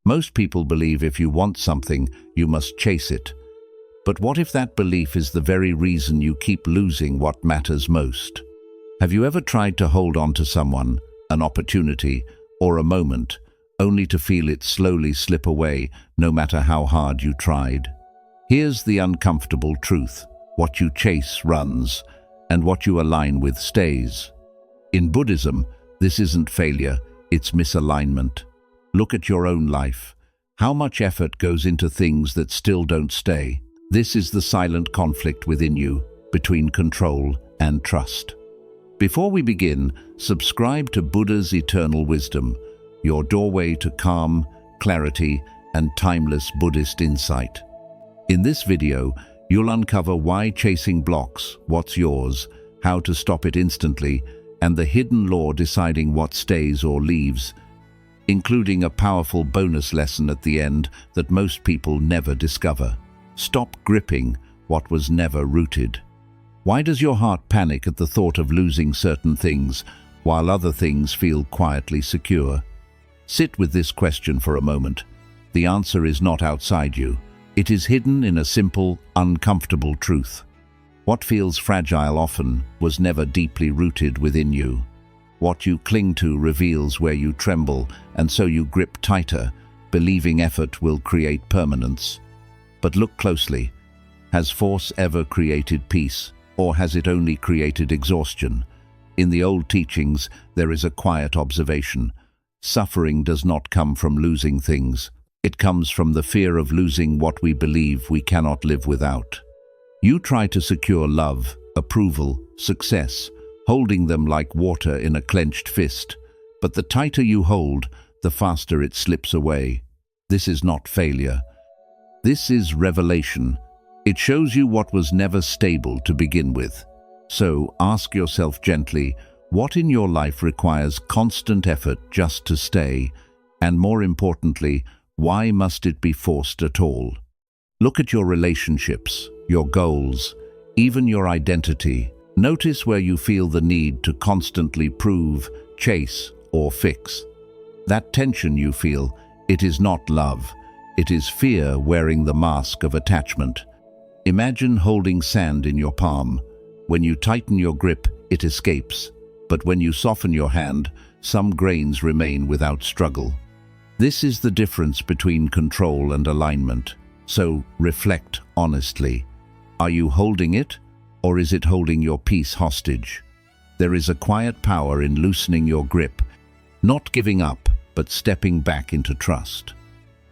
Most people believe if you want something, you must chase it. But what if that belief is the very reason you keep losing what matters most? Have you ever tried to hold on to someone, an opportunity, or a moment, only to feel it slowly slip away, no matter how hard you tried? Here's the uncomfortable truth: what you chase runs, and what you align with stays. In Buddhism, this isn't failure, it's misalignment. Look at your own life. How much effort goes into things that still don't stay? This is the silent conflict within you, between control and trust. Before we begin, subscribe to Buddha's Eternal Wisdom, your doorway to calm, clarity, and timeless Buddhist insight. In this video, you'll uncover why chasing blocks what's yours, how to stop it instantly, and the hidden law deciding what stays or leaves, including a powerful bonus lesson at the end that most people never discover. Stop gripping what was never rooted. Why does your heart panic at the thought of losing certain things, while other things feel quietly secure? Sit with this question for a moment. The answer is not outside you. It is hidden in a simple, uncomfortable truth. What feels fragile often was never deeply rooted within you. What you cling to reveals where you tremble, and so you grip tighter, believing effort will create permanence. But look closely. Has force ever created peace, or has it only created exhaustion? In the old teachings, there is a quiet observation. Suffering does not come from losing things. It comes from the fear of losing what we believe we cannot live without. You try to secure love, approval, success, holding them like water in a clenched fist. But the tighter you hold, the faster it slips away. This is not failure. This is revelation. It shows you what was never stable to begin with. So ask yourself gently, what in your life requires constant effort just to stay? And more importantly, why must it be forced at all? Look at your relationships, your goals, even your identity. Notice where you feel the need to constantly prove, chase, or fix. That tension you feel, it is not love. It is fear wearing the mask of attachment. Imagine holding sand in your palm. When you tighten your grip, it escapes. But when you soften your hand, some grains remain without struggle. This is the difference between control and alignment. So reflect honestly. Are you holding it, or is it holding your peace hostage? There is a quiet power in loosening your grip, not giving up, but stepping back into trust.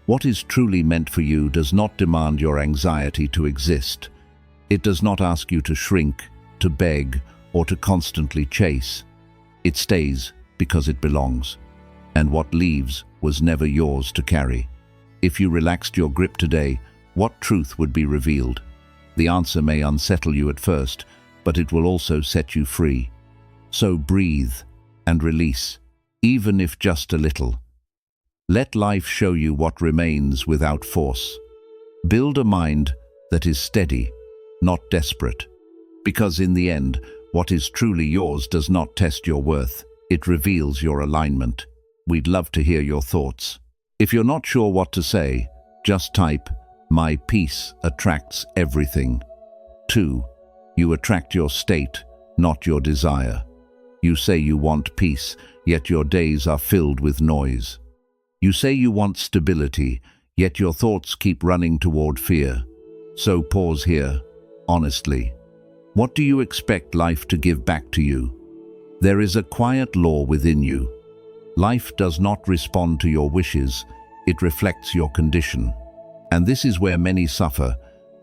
What is truly meant for you does not demand your anxiety to exist. It does not ask you to shrink, to beg, or to constantly chase. It stays because it belongs, and what leaves was never yours to carry. If you relaxed your grip today, what truth would be revealed? The answer may unsettle you at first, but it will also set you free. So breathe and release, even if just a little. Let life show you what remains without force. Build a mind that is steady, not desperate. Because in the end, what is truly yours does not test your worth. It reveals your alignment. We'd love to hear your thoughts. If you're not sure what to say, just type, "My peace attracts everything." 2. You attract your state, not your desire. You say you want peace, yet your days are filled with noise. You say you want stability, yet your thoughts keep running toward fear. So pause here, honestly. What do you expect life to give back to you? There is a quiet law within you. Life does not respond to your wishes, it reflects your condition. And this is where many suffer,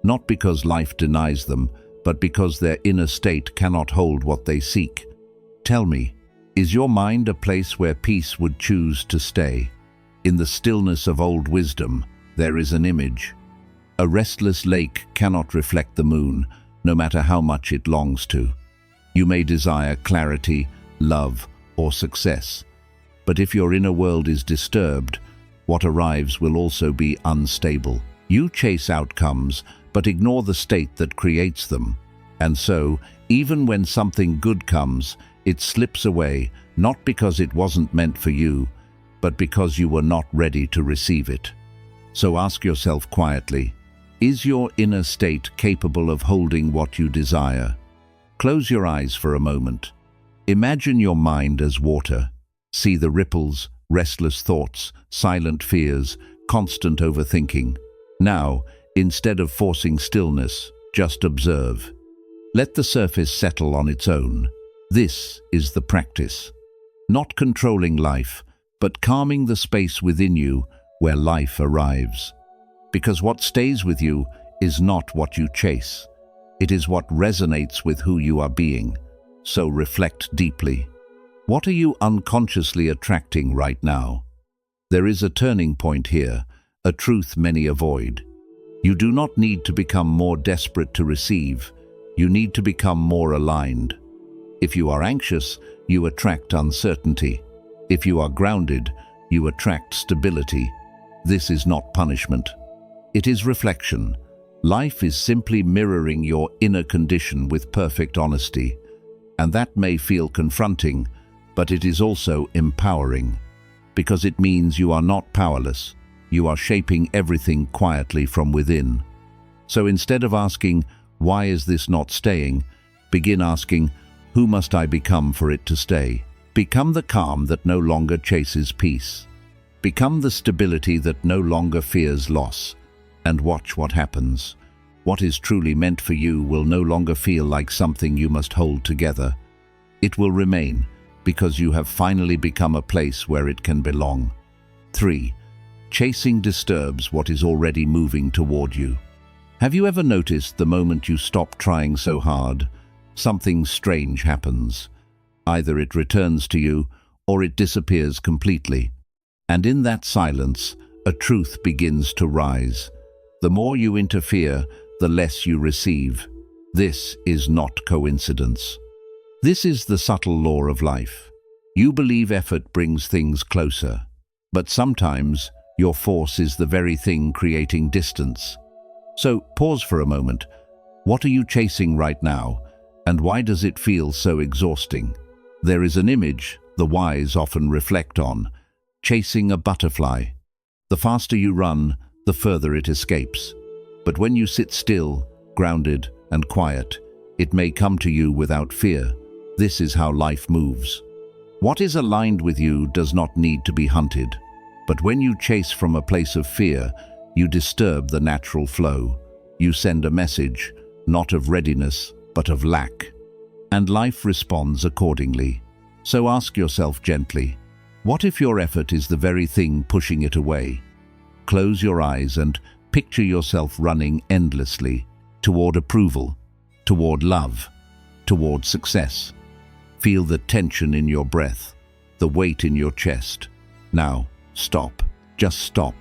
not because life denies them, but because their inner state cannot hold what they seek. Tell me, is your mind a place where peace would choose to stay? In the stillness of old wisdom, there is an image. A restless lake cannot reflect the moon, no matter how much it longs to. You may desire clarity, love, or success. But if your inner world is disturbed, what arrives will also be unstable. You chase outcomes, but ignore the state that creates them. And so, even when something good comes, it slips away, not because it wasn't meant for you, but because you were not ready to receive it. So ask yourself quietly, is your inner state capable of holding what you desire? Close your eyes for a moment. Imagine your mind as water. See the ripples, restless thoughts, silent fears, constant overthinking. Now, instead of forcing stillness, just observe. Let the surface settle on its own. This is the practice. Not controlling life, but calming the space within you where life arrives. Because what stays with you is not what you chase. It is what resonates with who you are being. So reflect deeply. What are you unconsciously attracting right now? There is a turning point here, a truth many avoid. You do not need to become more desperate to receive. You need to become more aligned. If you are anxious, you attract uncertainty. If you are grounded, you attract stability. This is not punishment. It is reflection. Life is simply mirroring your inner condition with perfect honesty. And that may feel confronting, but it is also empowering. Because it means you are not powerless. You are shaping everything quietly from within. So instead of asking, why is this not staying? Begin asking, who must I become for it to stay? Become the calm that no longer chases peace. Become the stability that no longer fears loss. And watch what happens. What is truly meant for you will no longer feel like something you must hold together. It will remain, because you have finally become a place where it can belong. 3. Chasing disturbs what is already moving toward you. Have you ever noticed the moment you stop trying so hard, something strange happens? Either it returns to you, or it disappears completely. And in that silence, a truth begins to rise. The more you interfere, the less you receive. This is not coincidence. This is the subtle law of life. You believe effort brings things closer, but sometimes your force is the very thing creating distance. So pause for a moment. What are you chasing right now, and why does it feel so exhausting? There is an image the wise often reflect on: chasing a butterfly. The faster you run, the further it escapes. But when you sit still, grounded and quiet, it may come to you without fear. This is how life moves. What is aligned with you does not need to be hunted. But when you chase from a place of fear, you disturb the natural flow. You send a message, not of readiness, but of lack. And life responds accordingly. So ask yourself gently, what if your effort is the very thing pushing it away? Close your eyes and picture yourself running endlessly toward approval, toward love, toward success. Feel the tension in your breath, the weight in your chest. Now, stop. Just stop.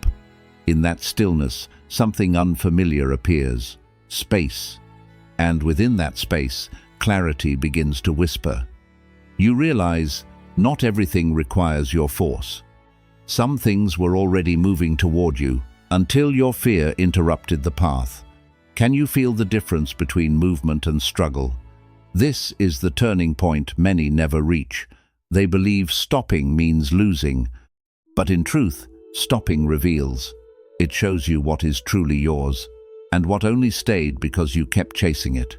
In that stillness, something unfamiliar appears. Space. And within that space, clarity begins to whisper. You realize not everything requires your force. Some things were already moving toward you until your fear interrupted the path. Can you feel the difference between movement and struggle? This is the turning point many never reach. They believe stopping means losing, but in truth, stopping reveals. It shows you what is truly yours, and what only stayed because you kept chasing it.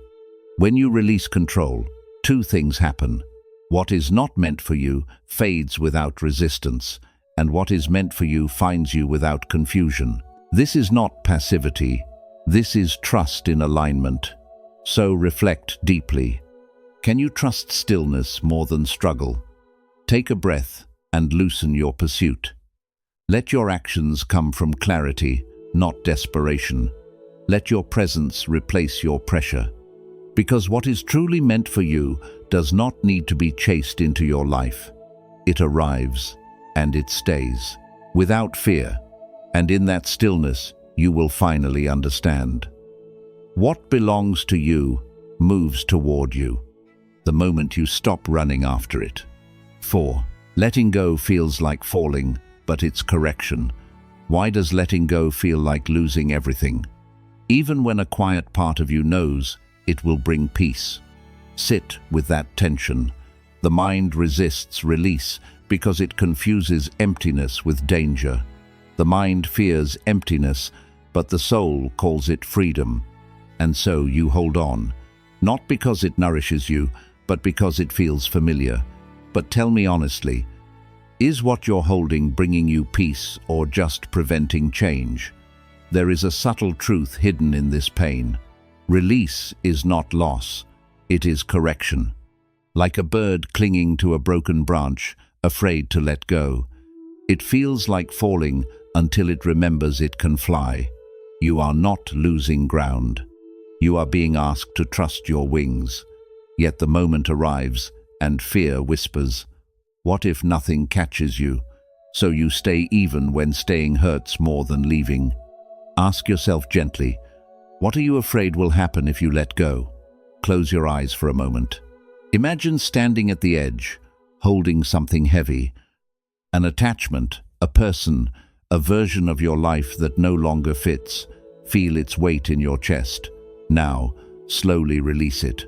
When you release control, two things happen. What is not meant for you fades without resistance, and what is meant for you finds you without confusion. This is not passivity. This is trust in alignment. So reflect deeply. Can you trust stillness more than struggle? Take a breath and loosen your pursuit. Let your actions come from clarity, not desperation. Let your presence replace your pressure. Because what is truly meant for you does not need to be chased into your life. It arrives and it stays, without fear. And in that stillness, you will finally understand. What belongs to you moves toward you, the moment you stop running after it. 4. Letting go feels like falling, but it's correction. Why does letting go feel like losing everything? Even when a quiet part of you knows, it will bring peace. Sit with that tension. The mind resists release because it confuses emptiness with danger. The mind fears emptiness, but the soul calls it freedom. And so you hold on, not because it nourishes you, but because it feels familiar. But tell me honestly, is what you're holding bringing you peace or just preventing change? There is a subtle truth hidden in this pain. Release is not loss, it is correction. Like a bird clinging to a broken branch, afraid to let go. It feels like falling until it remembers it can fly. You are not losing ground. You are being asked to trust your wings. Yet the moment arrives and fear whispers, "What if nothing catches you?" So you stay even when staying hurts more than leaving. Ask yourself gently, what are you afraid will happen if you let go? Close your eyes for a moment. Imagine standing at the edge, holding something heavy, an attachment, a person, a version of your life that no longer fits. Feel its weight in your chest. Now, slowly release it.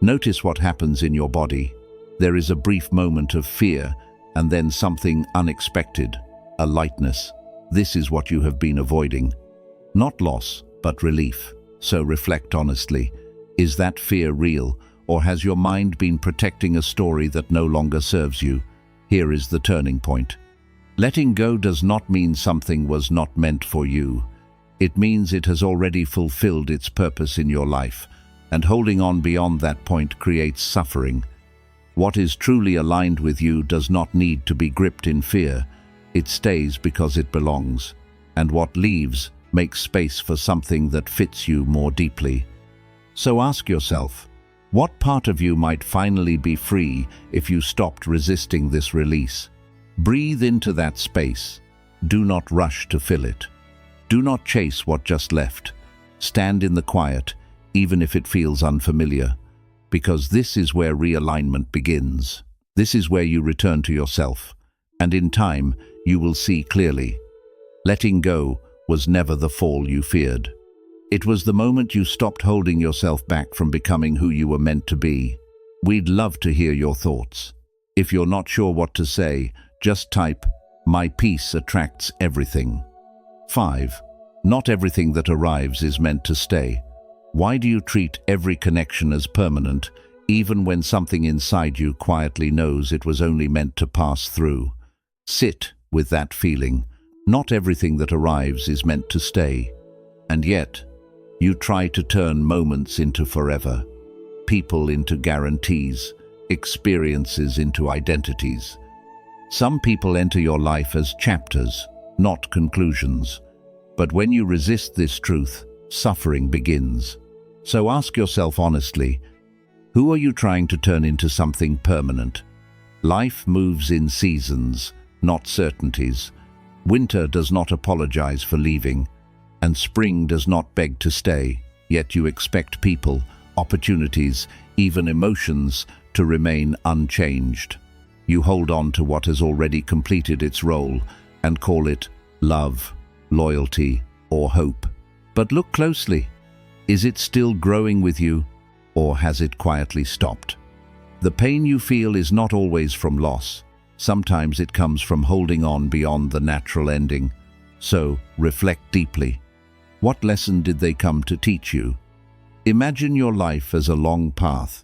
Notice what happens in your body. There is a brief moment of fear, and then something unexpected, a lightness. This is what you have been avoiding. Not loss, but relief. So reflect honestly. Is that fear real, or has your mind been protecting a story that no longer serves you? Here is the turning point. Letting go does not mean something was not meant for you. It means it has already fulfilled its purpose in your life, and holding on beyond that point creates suffering. What is truly aligned with you does not need to be gripped in fear. It stays because it belongs. And what leaves makes space for something that fits you more deeply. So ask yourself, what part of you might finally be free if you stopped resisting this release? Breathe into that space. Do not rush to fill it. Do not chase what just left. Stand in the quiet, even if it feels unfamiliar, because this is where realignment begins. This is where you return to yourself, and in time, you will see clearly. Letting go was never the fall you feared. It was the moment you stopped holding yourself back from becoming who you were meant to be. We'd love to hear your thoughts. If you're not sure what to say, just type, "My peace attracts everything." 5. Not everything that arrives is meant to stay. Why do you treat every connection as permanent, even when something inside you quietly knows it was only meant to pass through? Sit with that feeling. Not everything that arrives is meant to stay. And yet, you try to turn moments into forever, people into guarantees, experiences into identities. Some people enter your life as chapters, not conclusions. But when you resist this truth, suffering begins. So ask yourself honestly, who are you trying to turn into something permanent? Life moves in seasons, not certainties. Winter does not apologize for leaving, and spring does not beg to stay, yet you expect people, opportunities, even emotions to remain unchanged. You hold on to what has already completed its role and call it love, loyalty, or hope. But look closely. Is it still growing with you, or has it quietly stopped? The pain you feel is not always from loss. Sometimes it comes from holding on beyond the natural ending. So, reflect deeply. What lesson did they come to teach you? Imagine your life as a long path.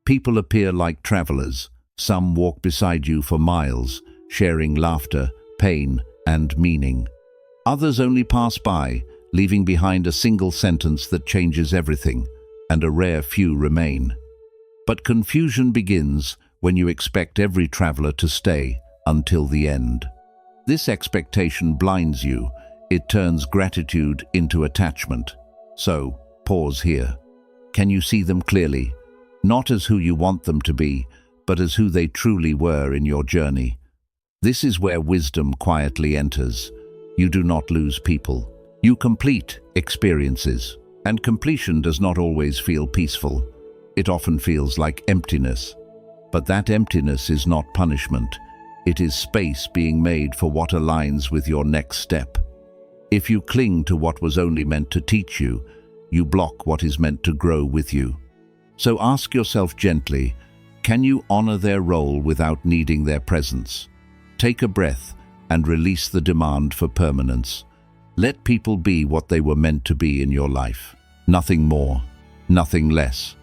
People appear like travelers. Some walk beside you for miles, sharing laughter, pain, and meaning. Others only pass by, leaving behind a single sentence that changes everything, and a rare few remain. But confusion begins when you expect every traveler to stay until the end. This expectation blinds you. It turns gratitude into attachment. So, pause here. Can you see them clearly? Not as who you want them to be, but as who they truly were in your journey. This is where wisdom quietly enters. You do not lose people. You complete experiences. And completion does not always feel peaceful. It often feels like emptiness. But that emptiness is not punishment. It is space being made for what aligns with your next step. If you cling to what was only meant to teach you, you block what is meant to grow with you. So ask yourself gently, Can you honor their role without needing their presence? Take a breath and release the demand for permanence. Let people be what they were meant to be in your life. Nothing more, nothing less.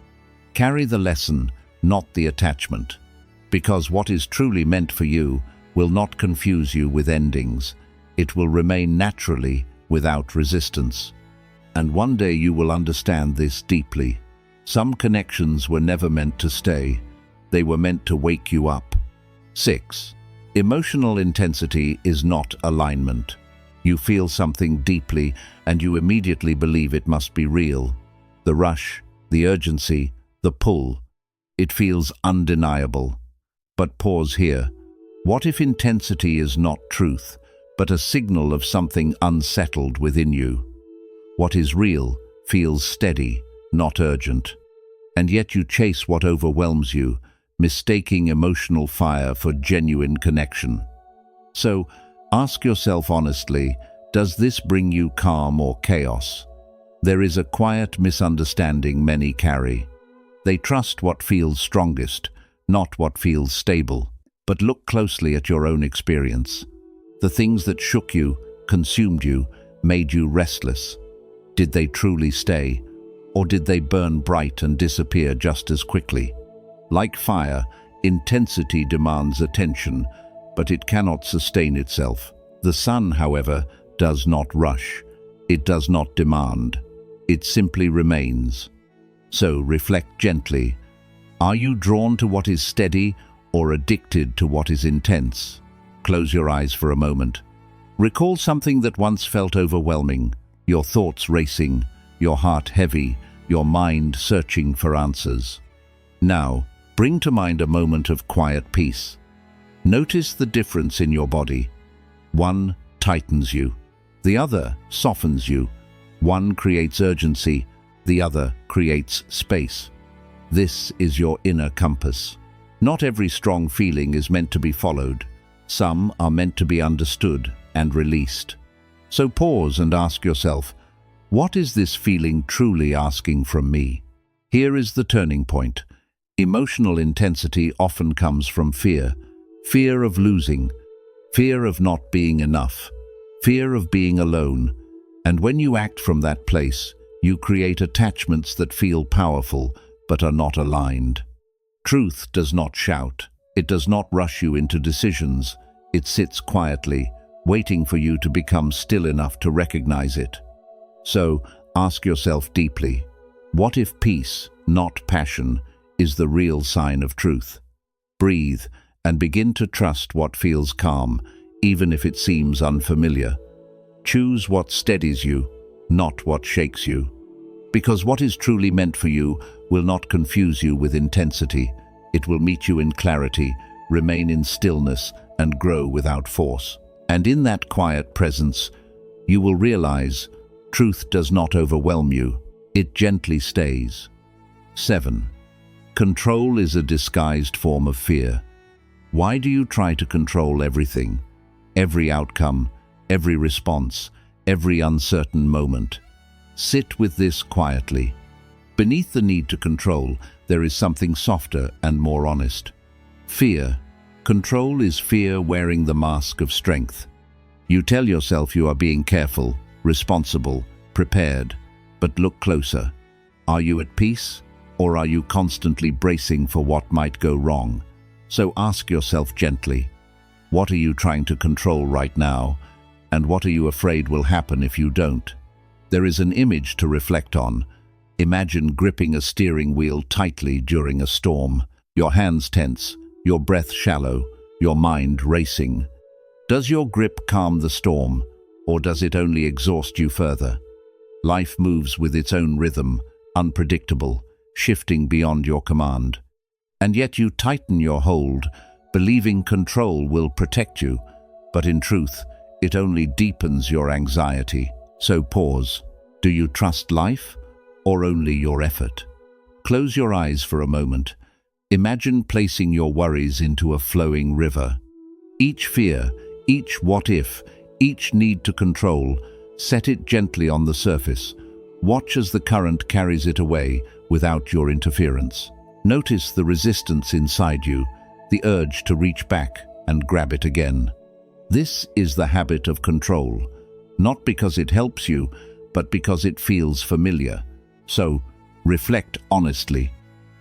Carry the lesson, not the attachment. Because what is truly meant for you will not confuse you with endings. It will remain naturally, without resistance. And one day you will understand this deeply. Some connections were never meant to stay. They were meant to wake you up. 6. Emotional intensity is not alignment. You feel something deeply and you immediately believe it must be real. The rush, the urgency, the pull. It feels undeniable. But pause here. What if intensity is not truth, but a signal of something unsettled within you? What is real feels steady, not urgent. And yet you chase what overwhelms you, mistaking emotional fire for genuine connection. So, ask yourself honestly, does this bring you calm or chaos? There is a quiet misunderstanding many carry. They trust what feels strongest, not what feels stable. But look closely at your own experience. The things that shook you, consumed you, made you restless. Did they truly stay, or did they burn bright and disappear just as quickly? Like fire, intensity demands attention, but it cannot sustain itself. The sun, however, does not rush. It does not demand. It simply remains. So reflect gently. Are you drawn to what is steady or addicted to what is intense? Close your eyes for a moment. Recall something that once felt overwhelming, your thoughts racing, your heart heavy, your mind searching for answers. Now, bring to mind a moment of quiet peace. Notice the difference in your body. One tightens you, the other softens you. One creates urgency, the other creates space. This is your inner compass. Not every strong feeling is meant to be followed. Some are meant to be understood and released. So pause and ask yourself, what is this feeling truly asking from me? Here is the turning point. Emotional intensity often comes from fear. Fear of losing, fear of not being enough, fear of being alone. And when you act from that place, you create attachments that feel powerful but are not aligned. Truth does not shout. It does not rush you into decisions. It sits quietly, waiting for you to become still enough to recognize it. So, ask yourself deeply, what if peace, not passion, is the real sign of truth? Breathe and begin to trust what feels calm, even if it seems unfamiliar. Choose what steadies you, not what shakes you. Because what is truly meant for you will not confuse you with intensity. It will meet you in clarity, remain in stillness, and grow without force. And in that quiet presence, you will realize truth does not overwhelm you. It gently stays. 7. Control is a disguised form of fear. Why do you try to control everything? Every outcome, every response, every uncertain moment. Sit with this quietly. Beneath the need to control, there is something softer and more honest. Fear. Control is fear wearing the mask of strength. You tell yourself you are being careful, responsible, prepared, but look closer. Are you at peace, or are you constantly bracing for what might go wrong? So ask yourself gently, what are you trying to control right now, and what are you afraid will happen if you don't? There is an image to reflect on. Imagine gripping a steering wheel tightly during a storm, your hands tense, your breath shallow, your mind racing. Does your grip calm the storm, or does it only exhaust you further? Life moves with its own rhythm, unpredictable, shifting beyond your command. And yet you tighten your hold, believing control will protect you, but in truth, it only deepens your anxiety. So pause. Do you trust life, or only your effort? Close your eyes for a moment. Imagine placing your worries into a flowing river. Each fear, each what if, each need to control, set it gently on the surface. Watch as the current carries it away without your interference. Notice the resistance inside you, the urge to reach back and grab it again. This is the habit of control, not because it helps you, but because it feels familiar. So, reflect honestly.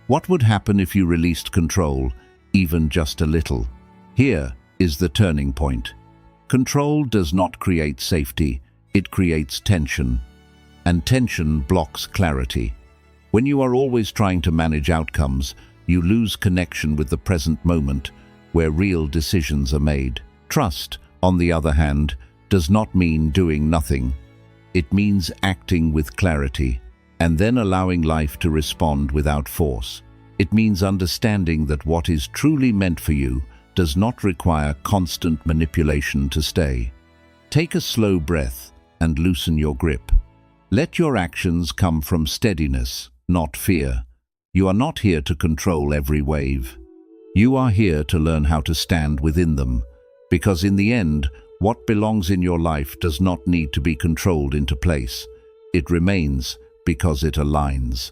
What would happen if you released control, even just a little? Here is the turning point. Control does not create safety, it creates tension. And tension blocks clarity. When you are always trying to manage outcomes, you lose connection with the present moment, where real decisions are made. Trust, on the other hand, does not mean doing nothing. It means acting with clarity, and then allowing life to respond without force. It means understanding that what is truly meant for you does not require constant manipulation to stay. Take a slow breath and loosen your grip. Let your actions come from steadiness, not fear. You are not here to control every wave. You are here to learn how to stand within them, because in the end, what belongs in your life does not need to be controlled into place. It remains because it aligns.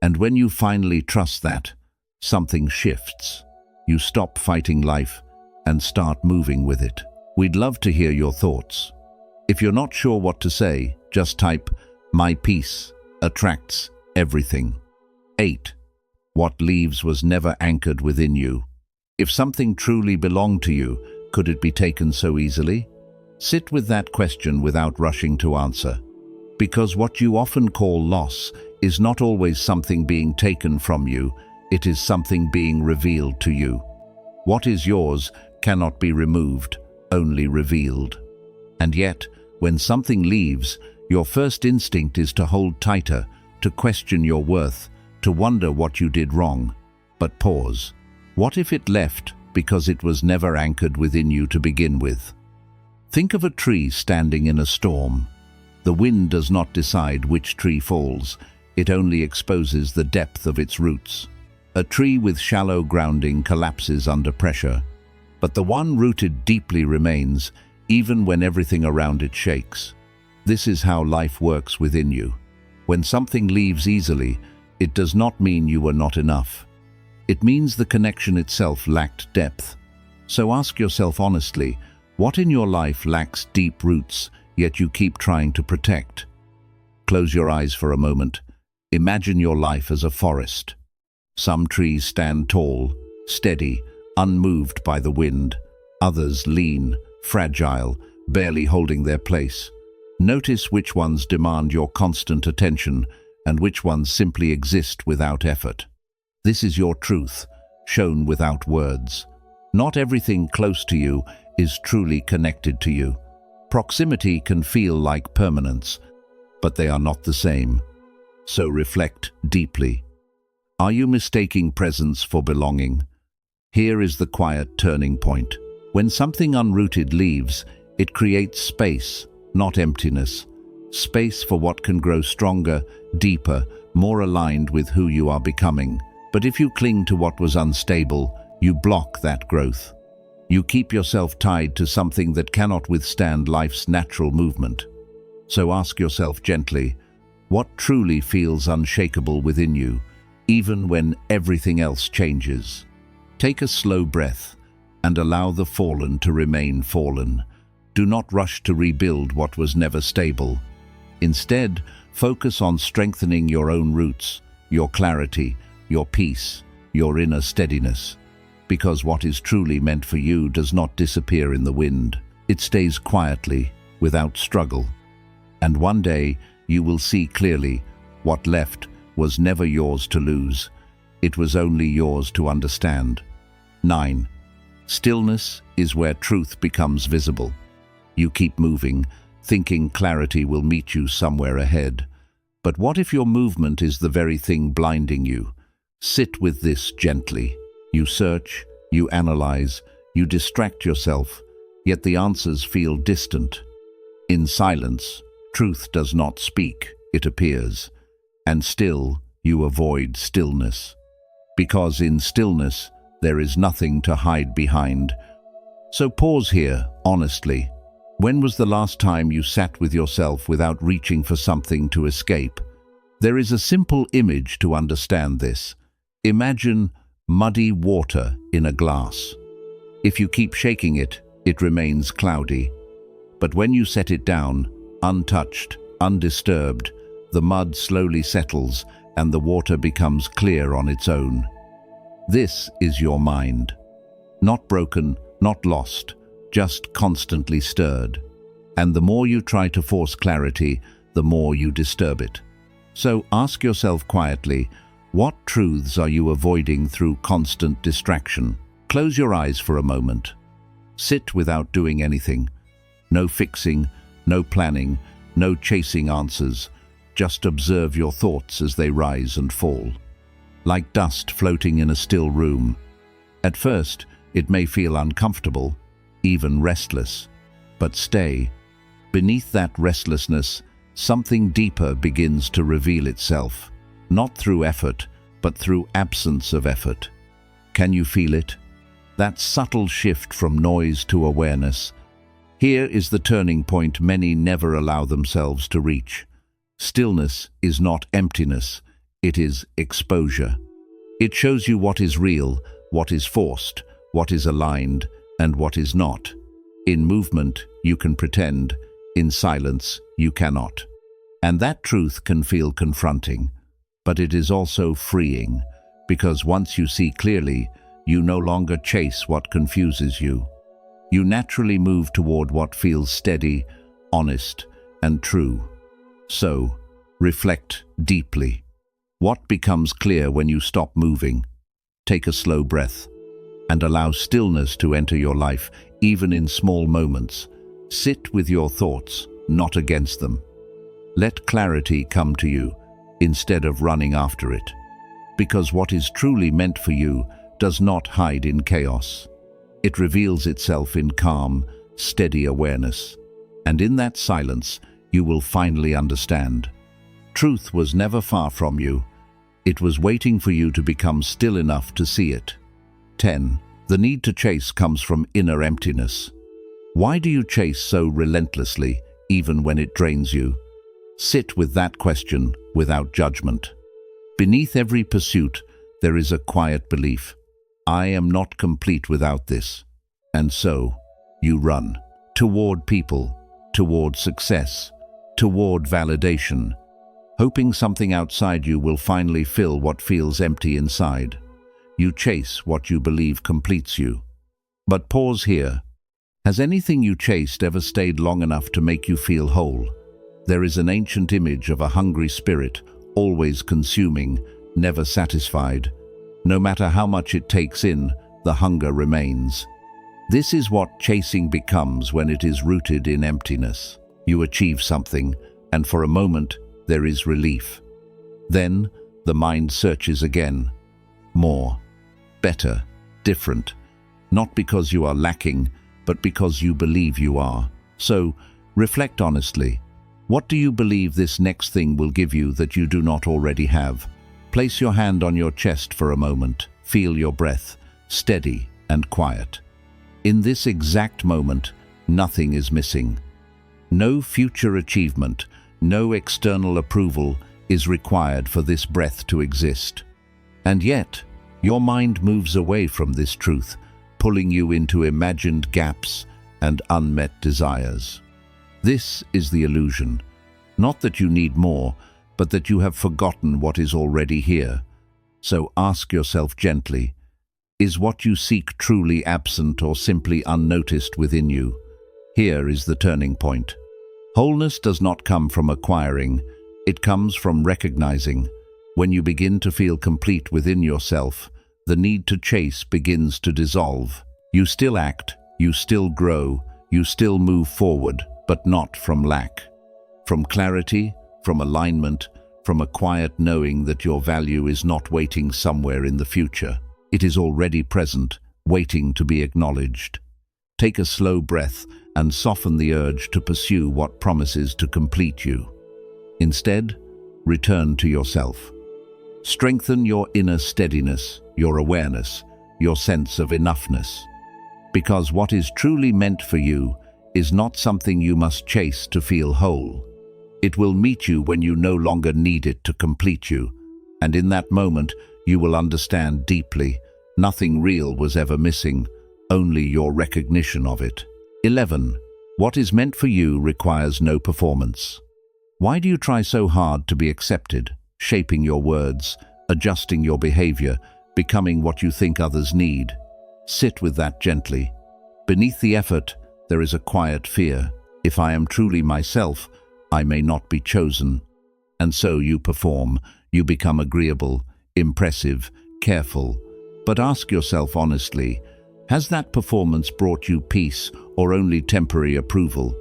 And when you finally trust that, something shifts. You stop fighting life and start moving with it. We'd love to hear your thoughts. If you're not sure what to say, just type, "My peace attracts everything." 8. What leaves was never anchored within you. If something truly belonged to you, could it be taken so easily? Sit with that question without rushing to answer. Because what you often call loss is not always something being taken from you, it is something being revealed to you. What is yours cannot be removed, only revealed. And yet, when something leaves, your first instinct is to hold tighter, to question your worth, to wonder what you did wrong. But pause. What if it left because it was never anchored within you to begin with? Think of a tree standing in a storm. The wind does not decide which tree falls, it only exposes the depth of its roots. A tree with shallow grounding collapses under pressure, but the one rooted deeply remains, even when everything around it shakes. This is how life works within you. When something leaves easily, it does not mean you were not enough. It means the connection itself lacked depth. So ask yourself honestly, what in your life lacks deep roots, yet you keep trying to protect? Close your eyes for a moment. Imagine your life as a forest. Some trees stand tall, steady, unmoved by the wind. Others lean, fragile, barely holding their place. Notice which ones demand your constant attention and which ones simply exist without effort. This is your truth, shown without words. Not everything close to you is truly connected to you. Proximity can feel like permanence, but they are not the same. So reflect deeply. Are you mistaking presence for belonging? Here is the quiet turning point. When something unrooted leaves, it creates space, not emptiness. Space for what can grow stronger, deeper, more aligned with who you are becoming. But if you cling to what was unstable, you block that growth. You keep yourself tied to something that cannot withstand life's natural movement. So ask yourself gently, what truly feels unshakable within you, even when everything else changes? Take a slow breath and allow the fallen to remain fallen. Do not rush to rebuild what was never stable. Instead, focus on strengthening your own roots, your clarity, your peace, your inner steadiness. Because what is truly meant for you does not disappear in the wind. It stays quietly, without struggle. And one day, you will see clearly, what left was never yours to lose. It was only yours to understand. 9. Stillness is where truth becomes visible. You keep moving, thinking clarity will meet you somewhere ahead. But what if your movement is the very thing blinding you? Sit with this gently. You search, you analyze, you distract yourself, yet the answers feel distant. In silence, truth does not speak, it appears. And still, you avoid stillness. Because in stillness, there is nothing to hide behind. So pause here, honestly. When was the last time you sat with yourself without reaching for something to escape? There is a simple image to understand this. Imagine muddy water in a glass. If you keep shaking it, it remains cloudy. But when you set it down, untouched, undisturbed, the mud slowly settles and the water becomes clear on its own. This is your mind. Not broken, not lost, just constantly stirred. And the more you try to force clarity, the more you disturb it. So ask yourself quietly, what truths are you avoiding through constant distraction? Close your eyes for a moment. Sit without doing anything. No fixing, no planning, no chasing answers. Just observe your thoughts as they rise and fall. Like dust floating in a still room. At first, it may feel uncomfortable, even restless. But stay. Beneath that restlessness, something deeper begins to reveal itself. Not through effort, but through absence of effort. Can you feel it? That subtle shift from noise to awareness. Here is the turning point many never allow themselves to reach. Stillness is not emptiness, it is exposure. It shows you what is real, what is forced, what is aligned, and what is not. In movement, you can pretend. In silence, you cannot. And that truth can feel confronting. But it is also freeing, because once you see clearly, you no longer chase what confuses you. You naturally move toward what feels steady, honest, and true. So, reflect deeply. What becomes clear when you stop moving? Take a slow breath, and allow stillness to enter your life, even in small moments. Sit with your thoughts, not against them. Let clarity come to you, instead of running after it. Because what is truly meant for you does not hide in chaos. It reveals itself in calm, steady awareness. And in that silence, you will finally understand. Truth was never far from you. It was waiting for you to become still enough to see it. 10. The need to chase comes from inner emptiness. Why do you chase so relentlessly, even when it drains you? Sit with that question without judgment. Beneath every pursuit, there is a quiet belief. I am not complete without this. And so, you run. Toward people, toward success, toward validation, hoping something outside you will finally fill what feels empty inside. You chase what you believe completes you. But pause here. Has anything you chased ever stayed long enough to make you feel whole? There is an ancient image of a hungry spirit, always consuming, never satisfied. No matter how much it takes in, the hunger remains. This is what chasing becomes when it is rooted in emptiness. You achieve something, and for a moment, there is relief. Then, the mind searches again. More, better, different. Not because you are lacking, but because you believe you are. So, reflect honestly. What do you believe this next thing will give you that you do not already have? Place your hand on your chest for a moment. Feel your breath, steady and quiet. In this exact moment, nothing is missing. No future achievement, no external approval is required for this breath to exist. And yet, your mind moves away from this truth, pulling you into imagined gaps and unmet desires. This is the illusion. Not that you need more, but that you have forgotten what is already here. So ask yourself gently, is what you seek truly absent or simply unnoticed within you? Here is the turning point. Wholeness does not come from acquiring, it comes from recognizing. When you begin to feel complete within yourself, the need to chase begins to dissolve. You still act, you still grow, you still move forward, but not from lack. From clarity, from alignment, from a quiet knowing that your value is not waiting somewhere in the future. It is already present, waiting to be acknowledged. Take a slow breath and soften the urge to pursue what promises to complete you. Instead, return to yourself. Strengthen your inner steadiness, your awareness, your sense of enoughness. Because what is truly meant for you is not something you must chase to feel whole. It will meet you when you no longer need it to complete you. And in that moment, you will understand deeply, nothing real was ever missing, only your recognition of it. 11. What is meant for you requires no performance. Why do you try so hard to be accepted, shaping your words, adjusting your behavior, becoming what you think others need? Sit with that gently. Beneath the effort, there is a quiet fear. If I am truly myself, I may not be chosen. And so you perform, you become agreeable, impressive, careful. But ask yourself honestly, has that performance brought you peace or only temporary approval?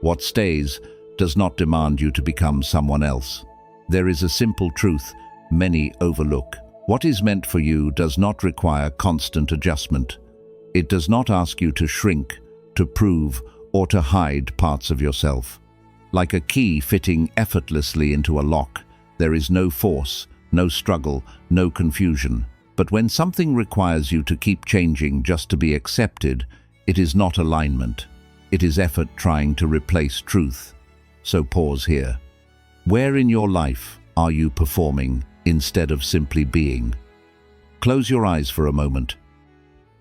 What stays does not demand you to become someone else. There is a simple truth many overlook. What is meant for you does not require constant adjustment. It does not ask you to shrink, to prove, or to hide parts of yourself. Like a key fitting effortlessly into a lock, there is no force, no struggle, no confusion. But when something requires you to keep changing just to be accepted, it is not alignment. It is effort trying to replace truth. So pause here. Where in your life are you performing instead of simply being? Close your eyes for a moment.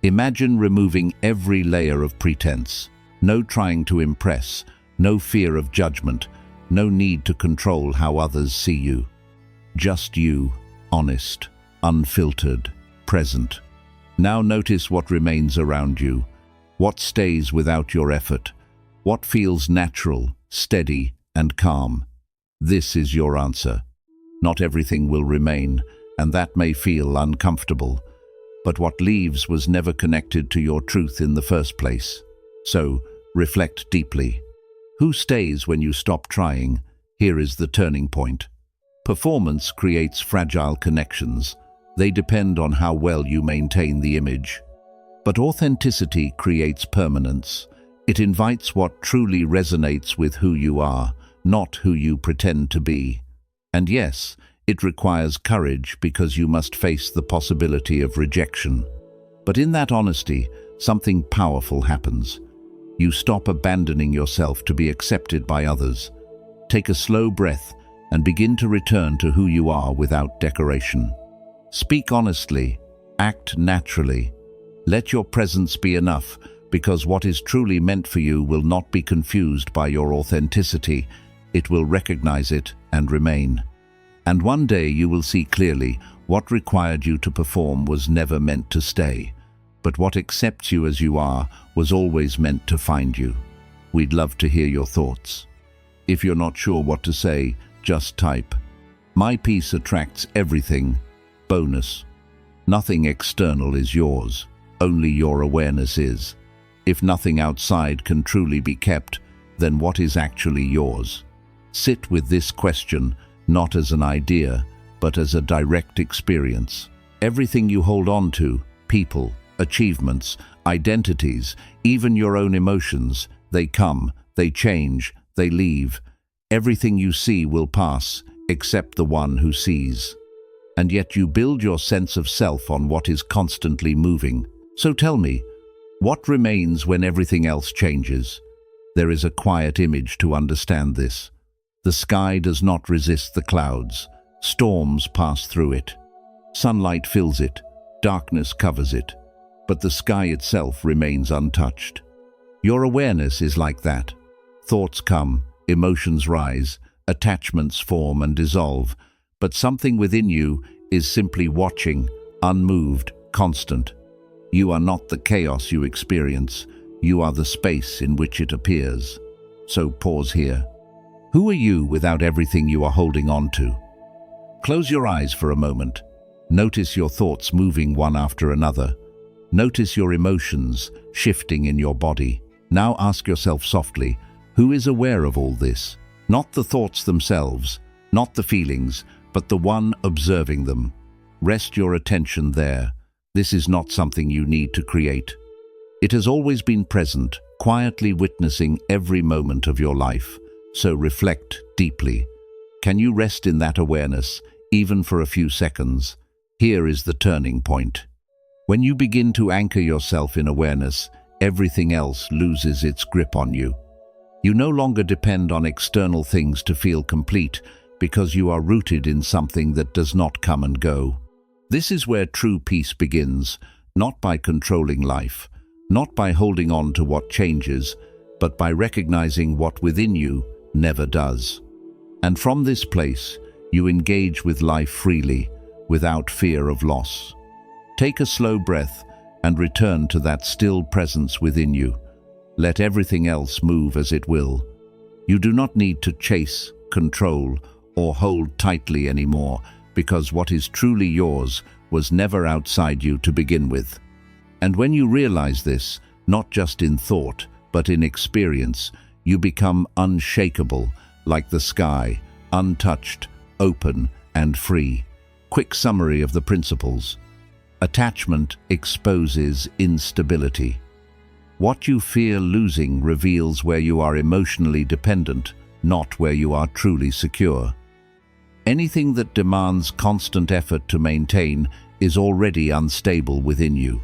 Imagine removing every layer of pretense. No trying to impress, no fear of judgment, no need to control how others see you. Just you, honest, unfiltered, present. Now notice what remains around you. What stays without your effort? What feels natural, steady, and calm? This is your answer. Not everything will remain, and that may feel uncomfortable. But what leaves was never connected to your truth in the first place. So, reflect deeply. Who stays when you stop trying? Here is the turning point. Performance creates fragile connections. They depend on how well you maintain the image. But authenticity creates permanence. It invites what truly resonates with who you are, not who you pretend to be. And yes, it requires courage because you must face the possibility of rejection. But in that honesty, something powerful happens. You stop abandoning yourself to be accepted by others. Take a slow breath and begin to return to who you are without decoration. Speak honestly, act naturally. Let your presence be enough, because what is truly meant for you will not be confused by your authenticity. It will recognize it and remain. And one day you will see clearly what required you to perform was never meant to stay, but what accepts you as you are was always meant to find you. We'd love to hear your thoughts. If you're not sure what to say, just type, "My peace attracts everything." Bonus. Nothing external is yours, only your awareness is. If nothing outside can truly be kept, then what is actually yours? Sit with this question, not as an idea, but as a direct experience. Everything you hold on to, people, achievements, identities, even your own emotions, they come, they change, they leave. Everything you see will pass, except the one who sees. And yet you build your sense of self on what is constantly moving. So tell me, what remains when everything else changes? There is a quiet image to understand this. The sky does not resist the clouds. Storms pass through it. Sunlight fills it. Darkness covers it. But the sky itself remains untouched. Your awareness is like that. Thoughts come, emotions rise, attachments form and dissolve, but something within you is simply watching, unmoved, constant. You are not the chaos you experience. You are the space in which it appears. So pause here. Who are you without everything you are holding on to? Close your eyes for a moment. Notice your thoughts moving one after another. Notice your emotions shifting in your body. Now ask yourself softly, who is aware of all this? Not the thoughts themselves, not the feelings, but the one observing them. Rest your attention there. This is not something you need to create. It has always been present, quietly witnessing every moment of your life. So reflect deeply. Can you rest in that awareness, even for a few seconds? Here is the turning point. When you begin to anchor yourself in awareness, everything else loses its grip on you. You no longer depend on external things to feel complete. because you are rooted in something that does not come and go. This is where true peace begins, not by controlling life, not by holding on to what changes, but by recognizing what within you never does. And from this place, you engage with life freely, without fear of loss. Take a slow breath and return to that still presence within you. Let everything else move as it will. You do not need to chase, control, or hold tightly anymore, because what is truly yours was never outside you to begin with. And when you realize this, not just in thought, but in experience, you become unshakable, like the sky, untouched, open, and free. Quick summary of the principles. Attachment exposes instability. What you fear losing reveals where you are emotionally dependent, not where you are truly secure. Anything that demands constant effort to maintain is already unstable within you.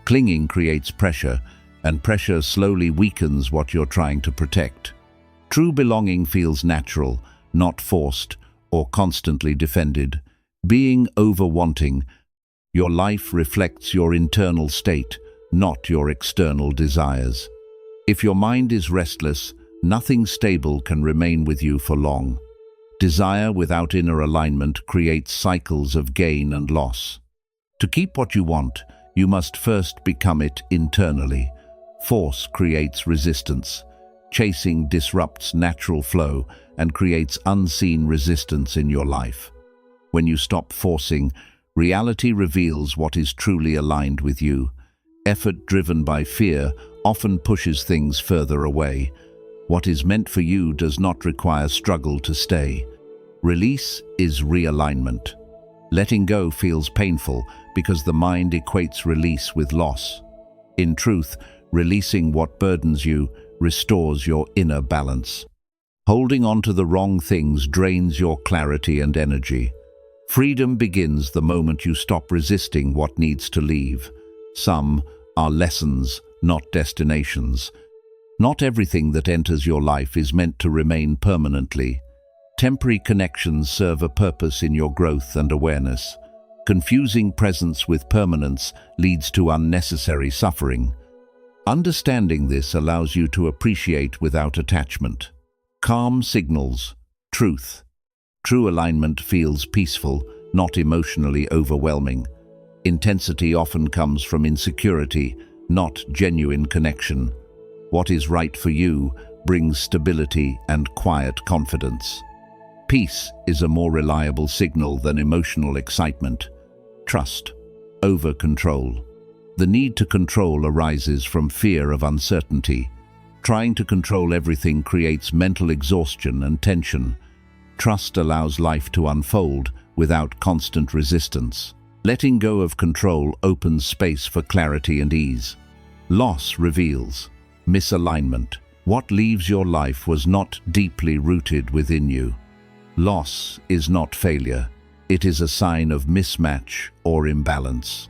Clinging creates pressure, and pressure slowly weakens what you're trying to protect. True belonging feels natural, not forced or constantly defended. Being over-wanting, your life reflects your internal state, not your external desires. If your mind is restless, nothing stable can remain with you for long. Desire without inner alignment creates cycles of gain and loss. To keep what you want, you must first become it internally. Force creates resistance. Chasing disrupts natural flow and creates unseen resistance in your life. When you stop forcing, reality reveals what is truly aligned with you. Effort driven by fear often pushes things further away. What is meant for you does not require struggle to stay. Release is realignment. Letting go feels painful because the mind equates release with loss. In truth, releasing what burdens you restores your inner balance. Holding on to the wrong things drains your clarity and energy. Freedom begins the moment you stop resisting what needs to leave. Some are lessons, not destinations. Not everything that enters your life is meant to remain permanently. Temporary connections serve a purpose in your growth and awareness. Confusing presence with permanence leads to unnecessary suffering. Understanding this allows you to appreciate without attachment. Calm signals truth. True alignment feels peaceful, not emotionally overwhelming. Intensity often comes from insecurity, not genuine connection. What is right for you brings stability and quiet confidence. Peace is a more reliable signal than emotional excitement. Trust over control. The need to control arises from fear of uncertainty. Trying to control everything creates mental exhaustion and tension. Trust allows life to unfold without constant resistance. Letting go of control opens space for clarity and ease. Loss reveals misalignment. What leaves your life was not deeply rooted within you. Loss is not failure. It is a sign of mismatch or imbalance.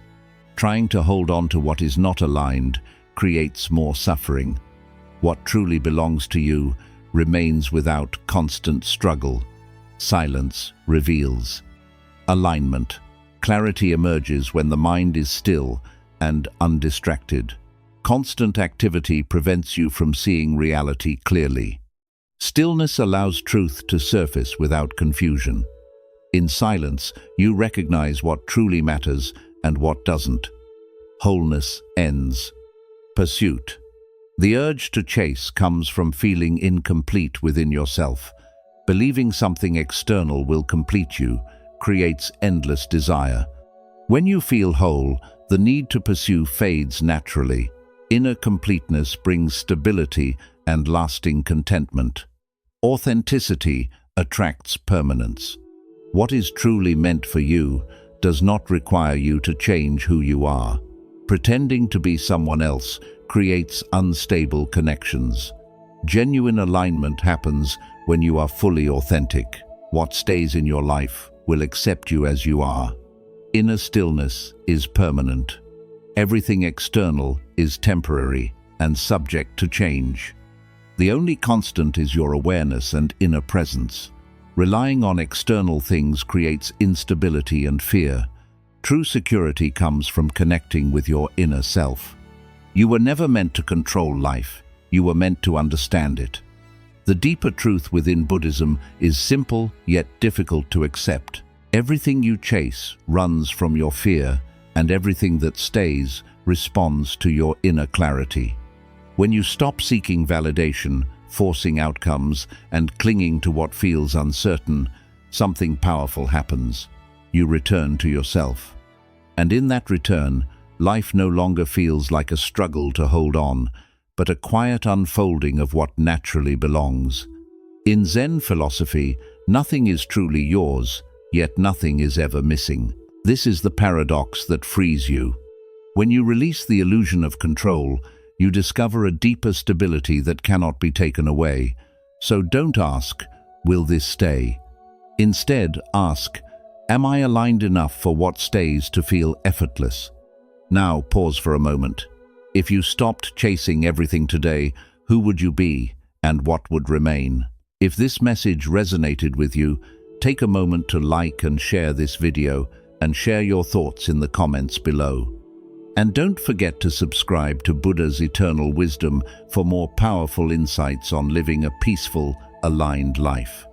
Trying to hold on to what is not aligned creates more suffering. What truly belongs to you remains without constant struggle. Silence reveals alignment. Clarity emerges when the mind is still and undistracted. Constant activity prevents you from seeing reality clearly. Stillness allows truth to surface without confusion. In silence, you recognize what truly matters and what doesn't. Wholeness ends. Pursuit. The urge to chase comes from feeling incomplete within yourself. Believing something external will complete you creates endless desire. When you feel whole, the need to pursue fades naturally. Inner completeness brings stability and lasting contentment. Authenticity attracts permanence. What is truly meant for you does not require you to change who you are. Pretending to be someone else creates unstable connections. Genuine alignment happens when you are fully authentic. What stays in your life will accept you as you are. Inner stillness is permanent. Everything external is temporary and subject to change. The only constant is your awareness and inner presence. Relying on external things creates instability and fear. True security comes from connecting with your inner self. You were never meant to control life. You were meant to understand it. The deeper truth within Buddhism is simple yet difficult to accept. Everything you chase runs from your fear, and everything that stays responds to your inner clarity. When you stop seeking validation, forcing outcomes, and clinging to what feels uncertain, something powerful happens. You return to yourself. And in that return, life no longer feels like a struggle to hold on, but a quiet unfolding of what naturally belongs. In Zen philosophy, nothing is truly yours, yet nothing is ever missing. This is the paradox that frees you. When you release the illusion of control, you discover a deeper stability that cannot be taken away. So don't ask, will this stay? Instead, ask, am I aligned enough for what stays to feel effortless? Now, pause for a moment. If you stopped chasing everything today, who would you be and what would remain? If this message resonated with you, take a moment to like and share this video and share your thoughts in the comments below. And don't forget to subscribe to Buddha's Eternal Wisdom for more powerful insights on living a peaceful, aligned life.